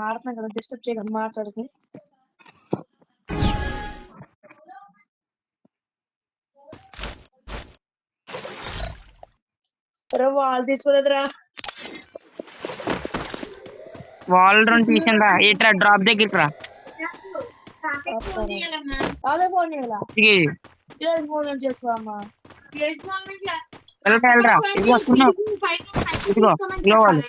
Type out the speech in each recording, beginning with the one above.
ఆడుతున్నాం కదా డిస్టర్బ్ చేయగలం మాట్లాడికి వాళ్ళు తీసుకోలేదురా వాల్ రన్ తీసిందా ఏట్రా డ్రాప్ దగ్గరికి రా అదే ఫోన్ చేయాలా ఫోన్ చేసుకోమ్మా వెళ్ళరా ఇది వస్తున్నావు ఇదిగో ఇంకో వాళ్ళు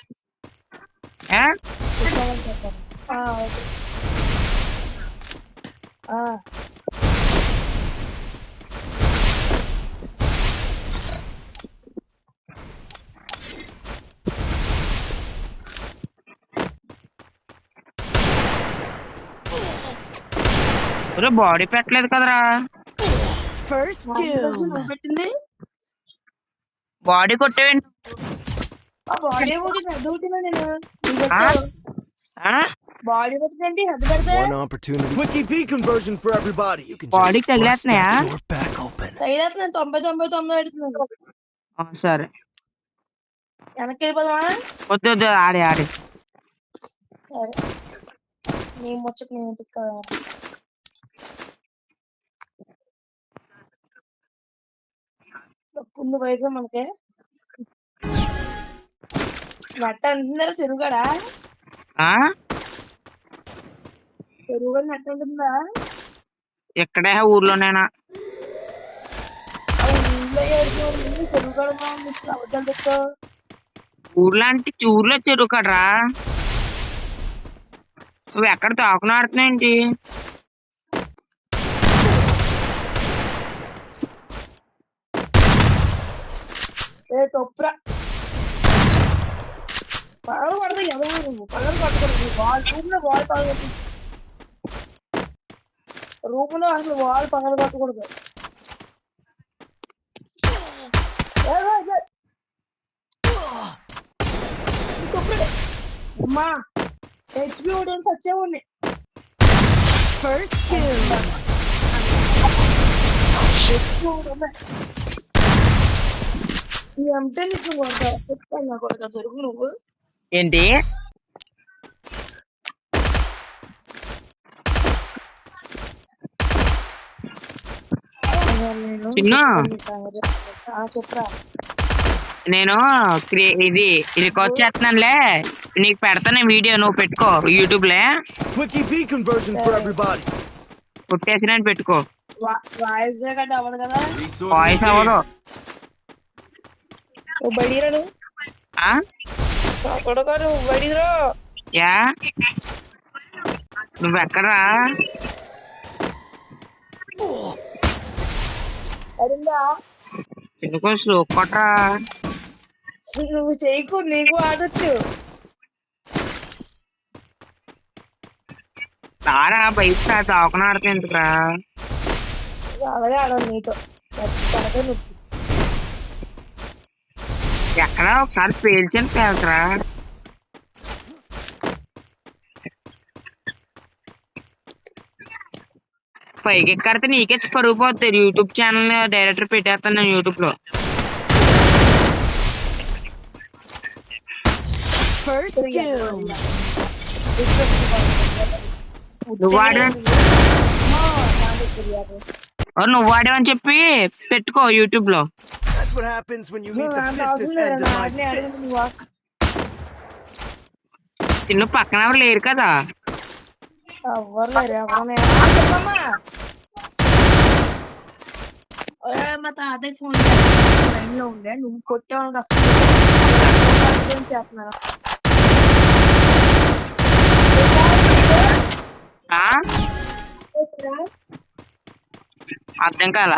బాడీ పెట్టలేదు కదరా పెట్టింది బాడీ కొట్టేవండి బాడీ పెట్టిందండి హెడ్ పెడితే బాడీ తగిలేస్తున్నాయా తగిలేస్తున్నాయి 90 పెడుతున్నాను సరే వెనక్కి వెళ్ళిపోదామా వద్దు వద్దు ఆడే ఆడే సరే నీ ముచ్చట నేను తిక్క పుల్లు వైపు మనకి నట్ట అంటుందా చెరువుగాడా చెరువుగా నట్ట ఉంటుందా ఎక్కడే ఊర్లోనేనా చెరువుగాడ అబద్ధాలు చెప్తావు ఊర్లో అంటే ఊర్లో చెరువు కడరా నువ్వు ఎక్కడ తాకుని ఆడుతున్నావు ఏంటి తొప్పురా పగలు పడతా ఎవరు నువ్వు పగలు పట్టుకోండి రూమ్లో వాల్ పగలు రూమ్లో అసలు వాల్ పగలు పట్టకూడదు అమ్మా హెచ్పి ఓడియన్ సచ్చేవాడిని అంటే నీకు చెప్తాను కొడతా దొరుకు నువ్వు ఏంటి చిన్న చెప్పరా నేను ఇది రికార్డ్ చేస్తున్నానులే నీకు పెడతాను వీడియో నువ్వు పెట్టుకో యూట్యూబ్ లో పుట్టేసిన పెట్టుకో వాయిస్ అవ్వదు కదా వాయిస్ అవ్వదు బడిరా నువ్వు బడిరా యా నువ్వెక్కడా చిన్నకో స్లో కొట్రా నువ్వు చేయకు నీకు ఆడొచ్చు రారా బయట తాకన ఆడితే ఎందుకురా అలాగే ఆడదు నీతో ఎక్కడ ఒకసారి పేల్చని పేల్చరా పైకి ఎక్కడితే నీకే పరుగు పోతుంది యూట్యూబ్ ఛానల్ డైరెక్టర్ పెట్టేస్తాను నేను యూట్యూబ్ లో నువ్వు వాడేవని చెప్పి పెట్టుకో యూట్యూబ్ లో చిన్న పక్కన ఎవరు లేరు కదా మా తాతయ్య ఫోన్ లైన్ లో ఉండే నువ్వు కొట్టేవాళ్ళకి అసలు చేస్తున్నారు అర్థం కాల